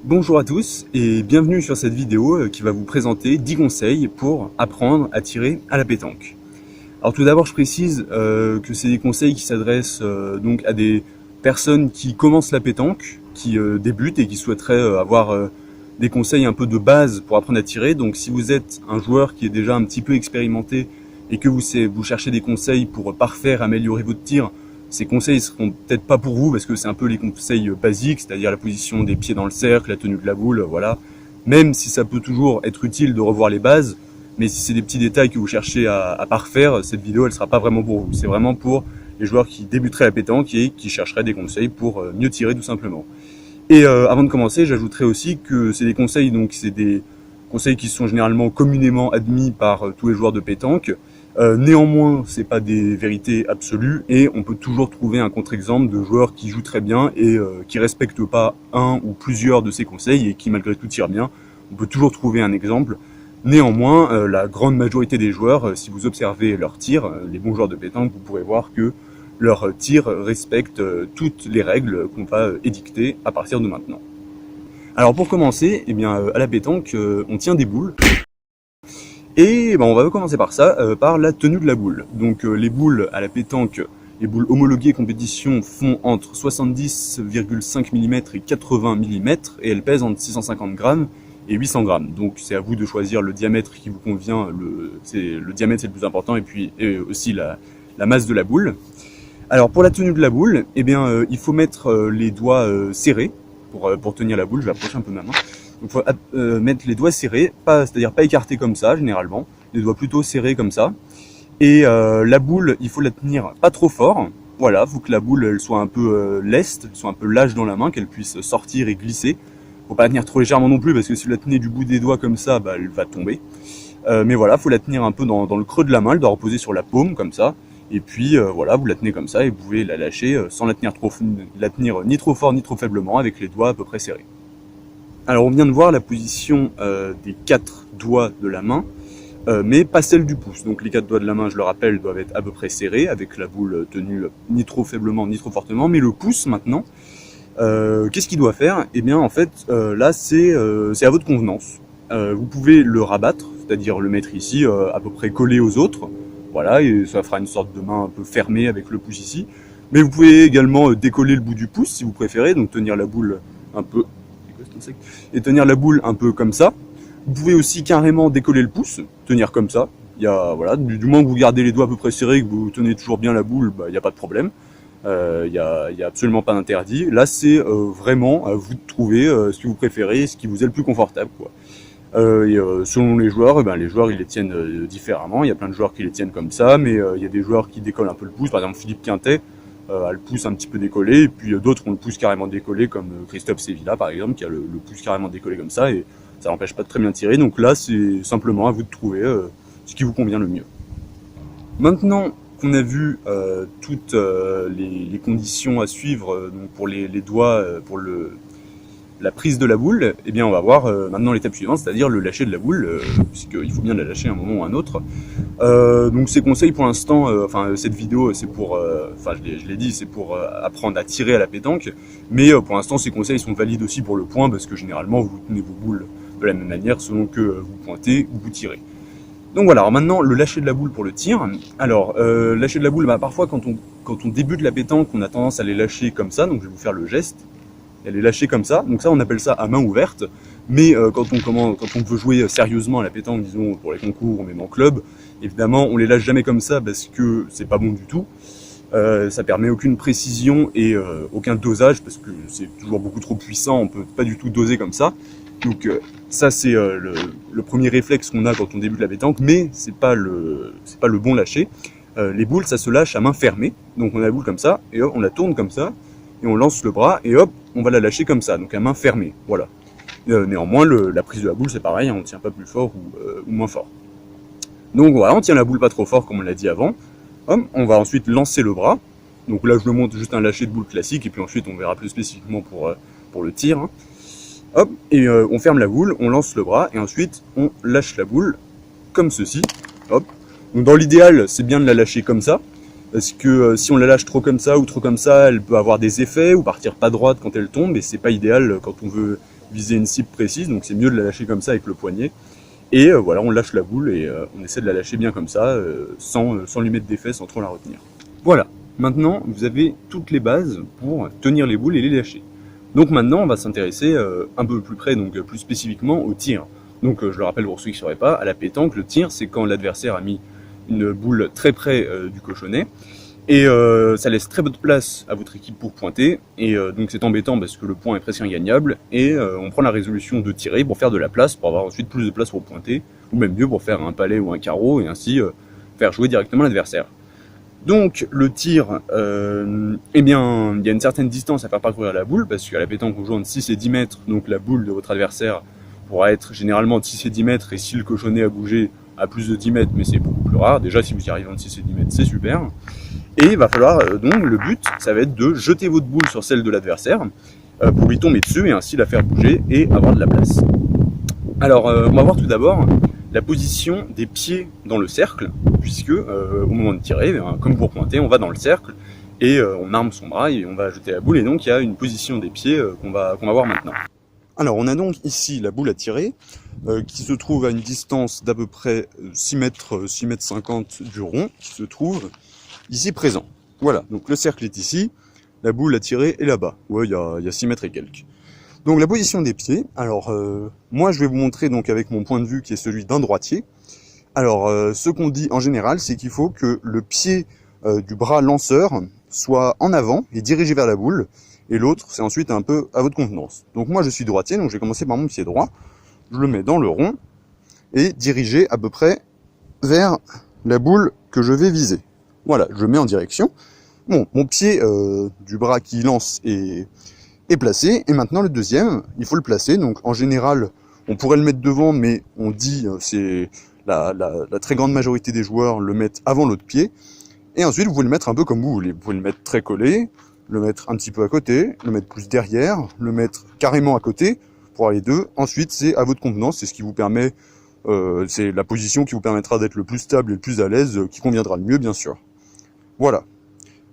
Bonjour à tous et bienvenue sur cette vidéo qui va vous présenter 10 conseils pour apprendre à tirer à la pétanque. Alors tout d'abord je précise que c'est des conseils qui s'adressent donc à des personnes qui commencent la pétanque, qui débutent et qui souhaiteraient avoir des conseils un peu de base pour apprendre à tirer. Donc si vous êtes un joueur qui est déjà un petit peu expérimenté et que vous cherchez des conseils pour parfaire, améliorer votre tir, ces conseils seront peut-être pas pour vous parce que c'est un peu les conseils basiques, c'est-à-dire la position des pieds dans le cercle, la tenue de la boule, voilà. Même si ça peut toujours être utile de revoir les bases, mais si c'est des petits détails que vous cherchez à parfaire, cette vidéo elle sera pas vraiment pour vous. C'est vraiment pour les joueurs qui débuteraient la pétanque et qui chercheraient des conseils pour mieux tirer tout simplement. Et avant de commencer, j'ajouterai aussi que c'est des conseils, donc c'est des conseils qui sont généralement communément admis par tous les joueurs de pétanque. Néanmoins, c'est pas des vérités absolues et on peut toujours trouver un contre-exemple de joueurs qui jouent très bien et qui respectent pas un ou plusieurs de ces conseils et qui malgré tout tirent bien. On peut toujours trouver un exemple. Néanmoins, la grande majorité des joueurs, si vous observez leurs tirs, les bons joueurs de pétanque, vous pourrez voir que leurs tirs respectent toutes les règles qu'on va édicter à partir de maintenant. Alors pour commencer, eh bien, à la pétanque, on tient des boules. Et on va commencer par ça, par la tenue de la boule. Donc les boules à la pétanque, les boules homologuées compétition font entre 70,5 mm et 80 mm et elles pèsent entre 650 grammes et 800 grammes. Donc c'est à vous de choisir le diamètre qui vous convient, le diamètre c'est le plus important et puis aussi la masse de la boule. Alors pour la tenue de la boule, eh bien il faut mettre les doigts serrés pour tenir la boule. Je vais approcher un peu ma main. Donc il faut mettre les doigts serrés, c'est-à-dire pas écartés comme ça généralement, les doigts plutôt serrés comme ça. Et la boule, il faut la tenir pas trop fort. Voilà, faut que la boule elle soit un peu leste, soit un peu lâche dans la main, qu'elle puisse sortir et glisser. Faut pas la tenir trop légèrement non plus parce que si vous la tenez du bout des doigts comme ça, elle va tomber. Mais voilà, faut la tenir un peu dans le creux de la main, elle doit reposer sur la paume comme ça. Et puis voilà, vous la tenez comme ça et vous pouvez la lâcher sans la tenir ni trop fort ni trop faiblement avec les doigts à peu près serrés. Alors on vient de voir la position des 4 doigts de la main, mais pas celle du pouce. Donc les 4 doigts de la main, je le rappelle, doivent être à peu près serrés, avec la boule tenue ni trop faiblement ni trop fortement. Mais le pouce maintenant, qu'est-ce qu'il doit faire? Eh bien en fait, là c'est à votre convenance. Vous pouvez le rabattre, c'est-à-dire le mettre ici, à peu près collé aux autres. Voilà, et ça fera une sorte de main un peu fermée avec le pouce ici. Mais vous pouvez également décoller le bout du pouce si vous préférez, donc tenir la boule un peu et tenir la boule un peu comme ça. Vous pouvez aussi carrément décoller le pouce, tenir comme ça. Il y a, voilà, du moins que vous gardez les doigts à peu près serrés, que vous tenez toujours bien la boule, il n'y a pas de problème. Il y a absolument pas d'interdit. Là, c'est vraiment à vous de trouver ce que vous préférez, ce qui vous est le plus confortable, quoi. Selon les joueurs, les joueurs ils les tiennent différemment. Il y a plein de joueurs qui les tiennent comme ça, mais il y a des joueurs qui décollent un peu le pouce. Par exemple, Philippe Quintet a le pouce un petit peu décollé, et puis d'autres ont le pouce carrément décollé, comme Christophe Sevilla par exemple, qui a le pouce carrément décollé comme ça, et ça n'empêche pas de très bien tirer. Donc là, c'est simplement à vous de trouver ce qui vous convient le mieux. Maintenant qu'on a vu toutes les conditions à suivre donc pour les doigts, pour la prise de la boule, eh bien on va voir maintenant l'étape suivante, c'est-à-dire le lâcher de la boule, puisqu'il faut bien la lâcher à un moment ou à un autre. Donc ces conseils pour l'instant, cette vidéo c'est pour, je l'ai dit, c'est pour apprendre à tirer à la pétanque, mais pour l'instant ces conseils sont valides aussi pour le point, parce que généralement vous tenez vos boules de la même manière selon que vous pointez ou vous tirez. Donc voilà, alors maintenant le lâcher de la boule pour le tir. Alors lâcher de la boule, parfois quand on débute la pétanque, on a tendance à les lâcher comme ça, donc je vais vous faire le geste. Elle est lâchée comme ça, donc ça on appelle ça à main ouverte, mais quand on veut jouer sérieusement à la pétanque, disons pour les concours ou même en club, évidemment on les lâche jamais comme ça parce que c'est pas bon du tout, ça permet aucune précision et aucun dosage parce que c'est toujours beaucoup trop puissant, on peut pas du tout doser comme ça, donc ça c'est le premier réflexe qu'on a quand on débute la pétanque, mais c'est pas le bon lâcher. Les boules ça se lâche à main fermée, donc on a la boule comme ça, et hop, on la tourne comme ça, et on lance le bras, et hop, on va la lâcher comme ça, donc à main fermée, voilà. Néanmoins, la prise de la boule, c'est pareil, on ne tient pas plus fort ou moins fort. Donc voilà, on tient la boule pas trop fort, comme on l'a dit avant. Hop, on va ensuite lancer le bras. Donc là, je le montre juste un lâcher de boule classique, et puis ensuite, on verra plus spécifiquement pour le tir. Hein. Hop, et on ferme la boule, on lance le bras, et ensuite, on lâche la boule, comme ceci. Hop. Donc dans l'idéal, c'est bien de la lâcher comme ça. parce que si on la lâche trop comme ça ou trop comme ça, elle peut avoir des effets ou partir pas droite quand elle tombe, et c'est pas idéal quand on veut viser une cible précise, donc c'est mieux de la lâcher comme ça avec le poignet. Et voilà, on lâche la boule et on essaie de la lâcher bien comme ça, sans lui mettre d'effet, sans trop la retenir. Voilà, maintenant vous avez toutes les bases pour tenir les boules et les lâcher. Donc maintenant on va s'intéresser un peu plus près, donc plus spécifiquement au tir. Donc je le rappelle pour ceux qui ne sauraient pas, à la pétanque, le tir c'est quand l'adversaire a mis une boule très près du cochonnet, et ça laisse très peu de place à votre équipe pour pointer, et donc c'est embêtant parce que le point est presque ingagnable, et on prend la résolution de tirer pour faire de la place, pour avoir ensuite plus de place pour pointer, ou même mieux pour faire un palet ou un carreau, et ainsi faire jouer directement l'adversaire. Donc le tir, eh bien, il y a une certaine distance à faire parcourir la boule, parce qu'à la pétanque on joue entre 6 et 10 mètres, donc la boule de votre adversaire pourra être généralement de 6 et 10 mètres, et si le cochonnet a bougé à plus de 10 mètres, mais c'est beaucoup plus rare, déjà si vous y arrivez entre 6 et 10 mètres c'est super. Et il va falloir, donc le but, ça va être de jeter votre boule sur celle de l'adversaire, pour lui tomber dessus et ainsi la faire bouger et avoir de la place. Alors on va voir tout d'abord la position des pieds dans le cercle, puisque au moment de tirer, comme pour pointer, on va dans le cercle et on arme son bras et on va jeter la boule, et donc il y a une position des pieds qu'on va voir maintenant. Alors on a donc ici la boule à tirer qui se trouve à une distance d'à peu près 6 mètres 50 du rond, qui se trouve ici présent. Voilà, donc le cercle est ici, la boule à tirer est là-bas, ouais, il y a 6 mètres et quelques. Donc la position des pieds, alors moi je vais vous montrer donc avec mon point de vue qui est celui d'un droitier. Alors ce qu'on dit en général, c'est qu'il faut que le pied du bras lanceur soit en avant et dirigé vers la boule, et l'autre c'est ensuite un peu à votre contenance. Donc moi je suis droitier, donc je vais commencer par mon pied droit, je le mets dans le rond et dirigé à peu près vers la boule que je vais viser. Voilà, je le mets en direction. Bon, mon pied du bras qui lance est placé, et maintenant le deuxième, il faut le placer. Donc en général, on pourrait le mettre devant, mais on dit, c'est la très grande majorité des joueurs le mettent avant l'autre pied. Et ensuite, vous pouvez le mettre un peu comme vous voulez. Vous pouvez le mettre très collé, le mettre un petit peu à côté, le mettre plus derrière, le mettre carrément à côté, pour avoir les deux. Ensuite, c'est à votre convenance, c'est ce qui vous permet, c'est la position qui vous permettra d'être le plus stable et le plus à l'aise, qui conviendra le mieux, bien sûr. Voilà.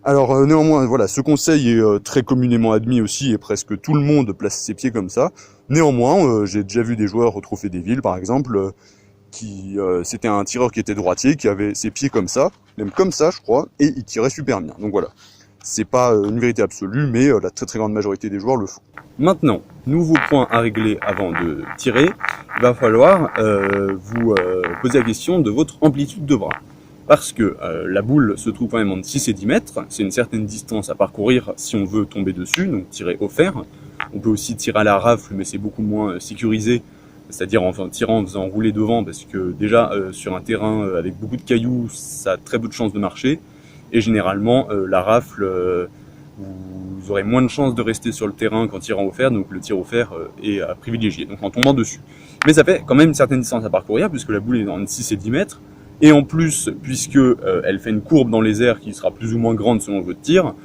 Alors néanmoins, voilà, ce conseil est très communément admis aussi, et presque tout le monde place ses pieds comme ça. Néanmoins, j'ai déjà vu des joueurs au Trophée des Villes, par exemple, c'était un tireur qui était droitier, qui avait ses pieds comme ça, même comme ça, je crois, et il tirait super bien. Donc voilà, c'est pas une vérité absolue, mais la très très grande majorité des joueurs le font. Maintenant, nouveau point à régler avant de tirer, il va falloir vous poser la question de votre amplitude de bras. Parce que la boule se trouve quand même entre 6 et 10 mètres, c'est une certaine distance à parcourir si on veut tomber dessus, donc tirer au fer. On peut aussi tirer à la rafle, mais c'est beaucoup moins sécurisé, c'est-à-dire en tirant en faisant rouler devant, parce que déjà sur un terrain avec beaucoup de cailloux, ça a très peu de chances de marcher, et généralement la rafle, vous aurez moins de chances de rester sur le terrain qu'en tirant au fer, donc le tir au fer est à privilégier, donc en tombant dessus. Mais ça fait quand même une certaine distance à parcourir, puisque la boule est entre 6 et 10 mètres, et en plus, puisque elle fait une courbe dans les airs qui sera plus ou moins grande selon votre tir,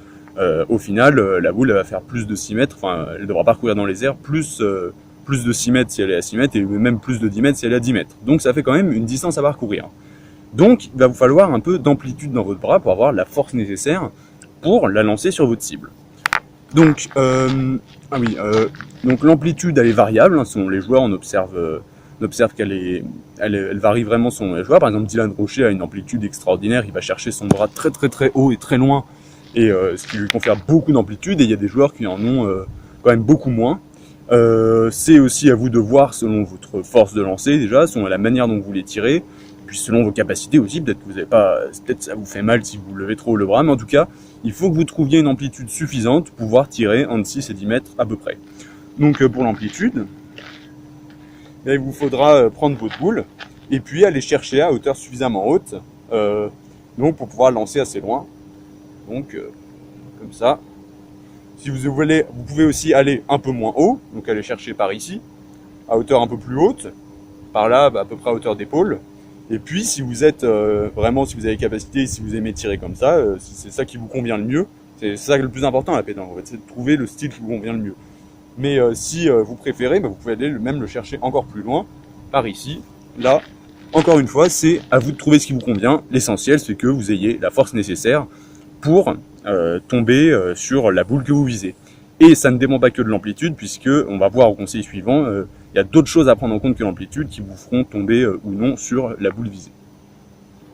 au final, la boule elle va faire plus de 6 mètres, enfin, elle devra parcourir dans les airs plus de 6 mètres si elle est à 6 mètres, et même plus de 10 mètres si elle est à 10 mètres. Donc ça fait quand même une distance à parcourir. Donc il va vous falloir un peu d'amplitude dans votre bras pour avoir la force nécessaire pour la lancer sur votre cible. Donc, donc l'amplitude elle est variable, hein, selon les joueurs, on observe qu'elle varie vraiment selon les joueurs. Par exemple, Dylan Rocher a une amplitude extraordinaire, il va chercher son bras très très très haut et très loin, et ce qui lui confère beaucoup d'amplitude, et il y a des joueurs qui en ont quand même beaucoup moins. C'est aussi à vous de voir selon votre force de lancer déjà, selon la manière dont vous les tirez, puis selon vos capacités aussi, peut-être que vous avez pas, peut-être ça vous fait mal si vous levez trop le bras, mais en tout cas, il faut que vous trouviez une amplitude suffisante pour pouvoir tirer entre 6 et 10 mètres à peu près. Donc pour l'amplitude, il vous faudra prendre votre boule et puis aller chercher à hauteur suffisamment haute, donc pour pouvoir lancer assez loin. Donc comme ça. Si vous voulez, vous pouvez aussi aller un peu moins haut, donc aller chercher par ici, à hauteur un peu plus haute, par là à peu près à hauteur d'épaule. Et puis si vous êtes vraiment, si vous avez capacité, si vous aimez tirer comme ça, si c'est ça qui vous convient le mieux, c'est ça le plus important à la pétanque, en fait, c'est de trouver le style qui vous convient le mieux. Mais si vous préférez, vous pouvez aller même le chercher encore plus loin, par ici, là. Encore une fois, c'est à vous de trouver ce qui vous convient. L'essentiel, c'est que vous ayez la force nécessaire pour tomber sur la boule que vous visez. Et ça ne dépend pas que de l'amplitude, puisque on va voir au conseil suivant, il y a d'autres choses à prendre en compte que l'amplitude qui vous feront tomber ou non sur la boule visée.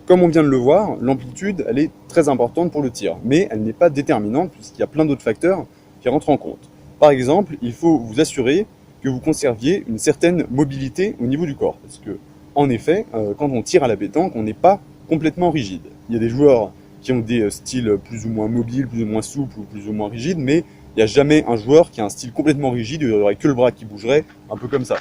Comme on vient de le voir, l'amplitude, elle est très importante pour le tir, mais elle n'est pas déterminante puisqu'il y a plein d'autres facteurs qui rentrent en compte. Par exemple, il faut vous assurer que vous conserviez une certaine mobilité au niveau du corps, parce que, en effet, quand on tire à la pétanque, on n'est pas complètement rigide. Il y a des joueurs qui ont des styles plus ou moins mobiles, plus ou moins souples ou plus ou moins rigides, mais il n'y a jamais un joueur qui a un style complètement rigide, il n'y aurait que le bras qui bougerait, un peu comme ça.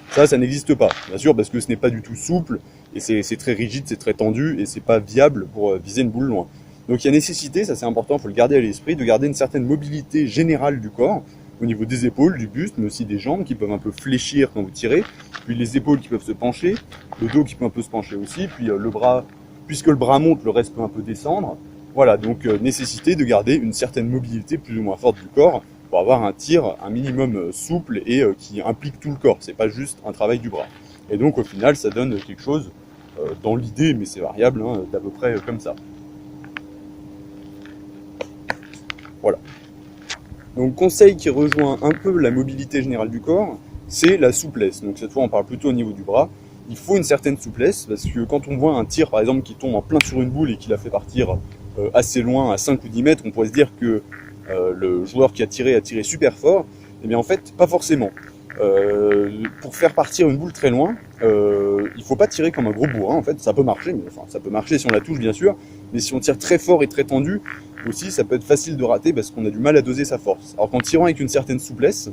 Ça n'existe pas, bien sûr, parce que ce n'est pas du tout souple, et c'est très rigide, c'est très tendu, et c'est pas viable pour viser une boule loin. Donc il y a nécessité, ça c'est important, il faut le garder à l'esprit, de garder une certaine mobilité générale du corps, au niveau des épaules, du buste, mais aussi des jambes qui peuvent un peu fléchir quand vous tirez, puis les épaules qui peuvent se pencher, le dos qui peut un peu se pencher aussi, puis le bras, puisque le bras monte, le reste peut un peu descendre. Voilà, donc nécessité de garder une certaine mobilité plus ou moins forte du corps, pour avoir un tir un minimum souple et qui implique tout le corps, c'est pas juste un travail du bras. Et donc au final ça donne quelque chose, dans l'idée, mais c'est variable, hein, d'à peu près comme ça. Voilà. Donc conseil qui rejoint un peu la mobilité générale du corps, c'est la souplesse. Donc cette fois on parle plutôt au niveau du bras. Il faut une certaine souplesse, parce que quand on voit un tir par exemple qui tombe en plein sur une boule et qui la fait partir assez loin, à 5 ou 10 mètres, on pourrait se dire que le joueur qui a tiré super fort. Eh bien en fait, pas forcément. Pour faire partir une boule très loin, il faut pas tirer comme un gros bourrin. En fait, ça peut marcher, mais enfin, ça peut marcher si on la touche bien sûr. Mais si on tire très fort et très tendu, aussi, ça peut être facile de rater parce qu'on a du mal à doser sa force. Alors qu'en tirant avec une certaine souplesse,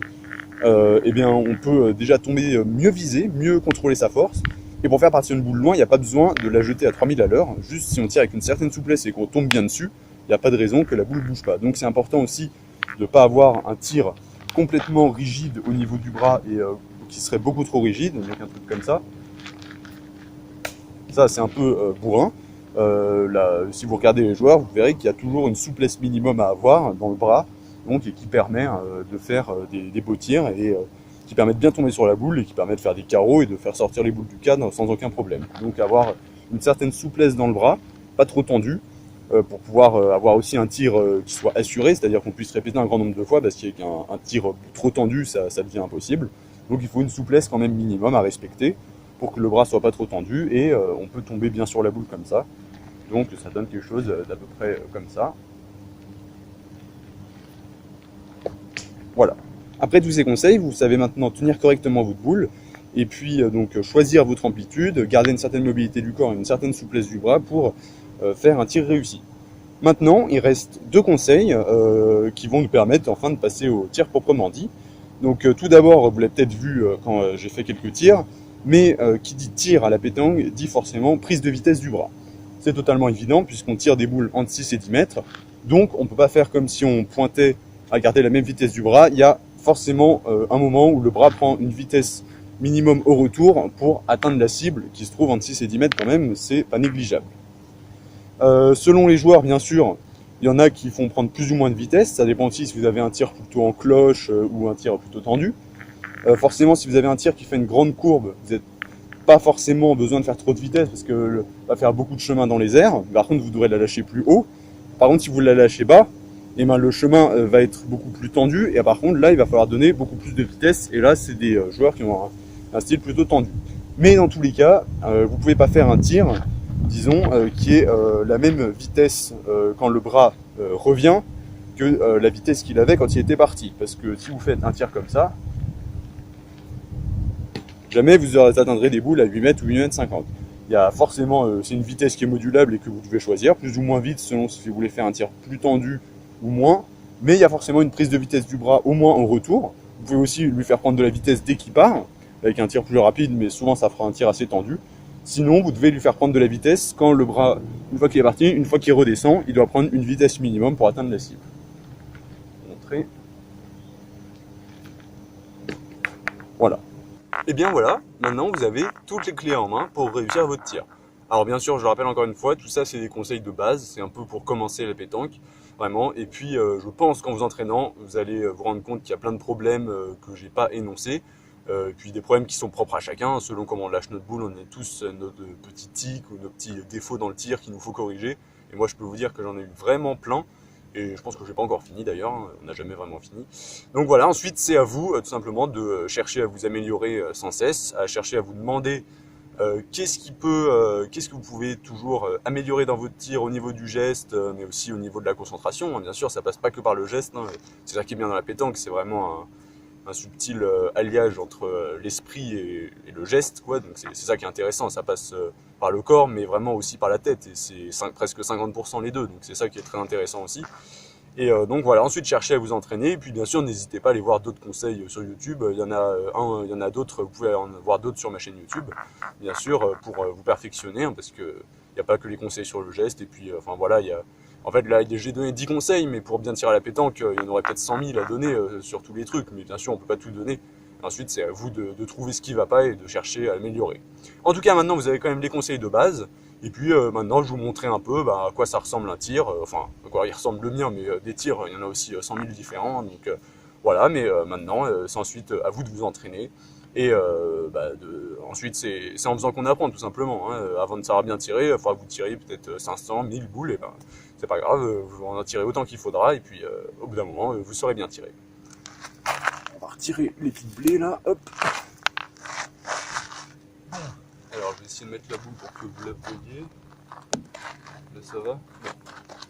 eh bien, on peut déjà tomber mieux visé, mieux contrôler sa force. Et pour faire partir une boule loin, il n'y a pas besoin de la jeter à 3000 à l'heure. Juste si on tire avec une certaine souplesse et qu'on tombe bien dessus, il n'y a pas de raison que la boule ne bouge pas. Donc c'est important aussi de ne pas avoir un tir complètement rigide au niveau du bras et qui serait beaucoup trop rigide, donc un truc comme ça. Ça c'est un peu bourrin. Là, si vous regardez les joueurs, vous verrez qu'il y a toujours une souplesse minimum à avoir dans le bras, donc et qui permet de faire des beaux tirs et qui permet de bien tomber sur la boule et qui permet de faire des carreaux et de faire sortir les boules du cadre sans aucun problème. Donc avoir une certaine souplesse dans le bras, pas trop tendu, pour pouvoir avoir aussi un tir qui soit assuré, c'est-à-dire qu'on puisse répéter un grand nombre de fois, parce qu'avec un tir trop tendu, ça devient impossible. Donc il faut une souplesse quand même minimum à respecter pour que le bras soit pas trop tendu et on peut tomber bien sur la boule comme ça. Donc ça donne quelque chose d'à peu près comme ça. Voilà. Après tous ces conseils, vous savez maintenant tenir correctement votre boule et puis donc choisir votre amplitude, garder une certaine mobilité du corps et une certaine souplesse du bras pour faire un tir réussi. Maintenant, il reste deux conseils qui vont nous permettre enfin de passer au tir proprement dit. Donc tout d'abord, vous l'avez peut-être vu quand j'ai fait quelques tirs, mais qui dit tir à la pétanque dit forcément prise de vitesse du bras. C'est totalement évident puisqu'on tire des boules entre 6 et 10 mètres, donc on ne peut pas faire comme si on pointait à garder la même vitesse du bras. Il y a forcément un moment où le bras prend une vitesse minimum au retour pour atteindre la cible qui se trouve entre 6 et 10 mètres quand même, c'est pas négligeable. Selon les joueurs, bien sûr, il y en a qui font prendre plus ou moins de vitesse. Ça dépend aussi si vous avez un tir plutôt en cloche ou un tir plutôt tendu. Forcément, si vous avez un tir qui fait une grande courbe, vous n'avez pas forcément besoin de faire trop de vitesse parce que va faire beaucoup de chemin dans les airs. Par contre, vous devrez la lâcher plus haut. Par contre, si vous la lâchez bas, eh ben, le chemin va être beaucoup plus tendu. Et par contre, là, il va falloir donner beaucoup plus de vitesse. Et là, c'est des joueurs qui ont un style plutôt tendu. Mais dans tous les cas, vous ne pouvez pas faire un tir disons, qui est la même vitesse quand le bras revient que la vitesse qu'il avait quand il était parti. Parce que si vous faites un tir comme ça, jamais vous atteindrez des boules à 8 mètres ou 8 mètres 50. Il y a forcément, c'est une vitesse qui est modulable et que vous devez choisir, plus ou moins vite selon si vous voulez faire un tir plus tendu ou moins. Mais il y a forcément une prise de vitesse du bras au moins en retour. Vous pouvez aussi lui faire prendre de la vitesse dès qu'il part, avec un tir plus rapide, mais souvent ça fera un tir assez tendu. Sinon, vous devez lui faire prendre de la vitesse quand le bras, une fois qu'il est parti, une fois qu'il redescend, il doit prendre une vitesse minimum pour atteindre la cible. Montrer. Voilà. Et bien voilà, maintenant vous avez toutes les clés en main pour réussir votre tir. Alors bien sûr, je le rappelle encore une fois, tout ça c'est des conseils de base, c'est un peu pour commencer la pétanque, vraiment. Et puis je pense qu'en vous entraînant, vous allez vous rendre compte qu'il y a plein de problèmes que j'ai pas énoncés. Et puis des problèmes qui sont propres à chacun, selon comment on lâche notre boule, on a tous nos petits tics ou nos petits défauts dans le tir qu'il nous faut corriger. Et moi je peux vous dire que j'en ai eu vraiment plein, et je pense que je n'ai pas encore fini d'ailleurs, on n'a jamais vraiment fini. Donc voilà, ensuite c'est à vous tout simplement de chercher à vous améliorer sans cesse, à chercher à vous demander qu'est-ce que vous pouvez toujours améliorer dans votre tir au niveau du geste, mais aussi au niveau de la concentration. Bien sûr, ça passe pas que par le geste, hein. C'est ça qui est bien dans la pétanque, c'est vraiment un subtil alliage entre l'esprit et le geste, quoi. Donc c'est ça qui est intéressant, ça passe par le corps, mais vraiment aussi par la tête, et c'est presque 50% les deux, donc c'est ça qui est très intéressant aussi. Et donc voilà, ensuite cherchez à vous entraîner, et puis bien sûr n'hésitez pas à aller voir d'autres conseils sur YouTube, il y en a d'autres, vous pouvez en voir d'autres sur ma chaîne YouTube, bien sûr, pour vous perfectionner, hein, parce que il n'y a pas que les conseils sur le geste, et puis enfin voilà, en fait là j'ai donné 10 conseils, mais pour bien tirer à la pétanque, il y en aurait peut-être 100 000 à donner sur tous les trucs, mais bien sûr on peut pas tout donner. Ensuite c'est à vous de trouver ce qui va pas et de chercher à l'améliorer. En tout cas maintenant vous avez quand même les conseils de base, et puis maintenant je vais vous montrer un peu à quoi ça ressemble un tir, enfin à quoi il ressemble le mien, mais des tirs il y en a aussi 100 000 différents, donc voilà, mais maintenant c'est ensuite à vous de vous entraîner, et ensuite c'est en faisant qu'on apprend tout simplement, hein. Avant de savoir bien tirer, il faudra que vous tiriez peut-être 500, 1000 boules, et ben c'est pas grave, vous en tirez autant qu'il faudra, et puis au bout d'un moment vous saurez bien tirer. On va retirer les petites blés là, hop. Alors je vais essayer de mettre la boule pour que vous la voyez. Là ça va.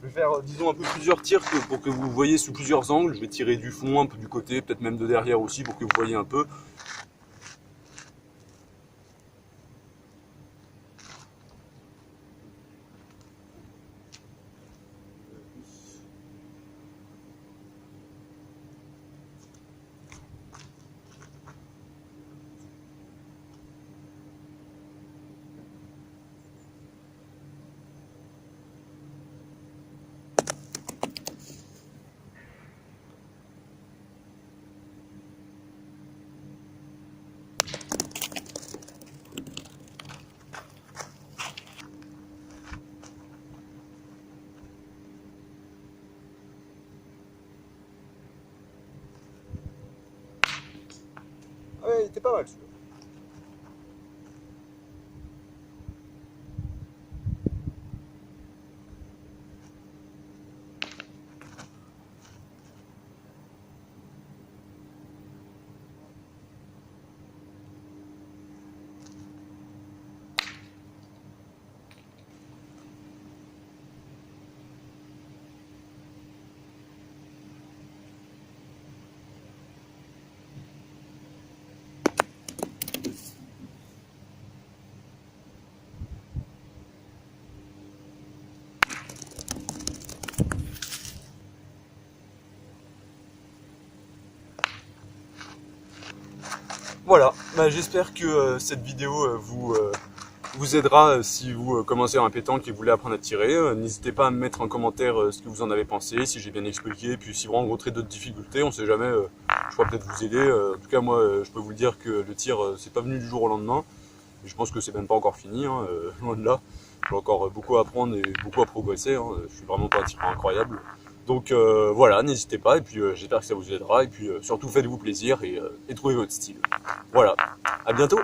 Je vais faire disons un peu plusieurs tirs pour que vous voyez sous plusieurs angles. Je vais tirer du fond, un peu du côté, peut-être même de derrière aussi pour que vous voyez un peu. Ah ouais, il était pas mal celui-là. Voilà, j'espère que cette vidéo vous aidera si vous commencez un pétanque et vous voulez apprendre à tirer. N'hésitez pas à me mettre en commentaire ce que vous en avez pensé, si j'ai bien expliqué, puis si vous rencontrez d'autres difficultés, on sait jamais, je pourrais peut-être vous aider. En tout cas moi je peux vous le dire que le tir c'est pas venu du jour au lendemain, et je pense que c'est même pas encore fini, hein, loin de là. J'ai encore beaucoup à apprendre et beaucoup à progresser, hein. Je suis vraiment pas un tireur incroyable. Donc voilà, n'hésitez pas, et puis j'espère que ça vous aidera, et puis surtout faites-vous plaisir et trouvez votre style. Voilà, à bientôt!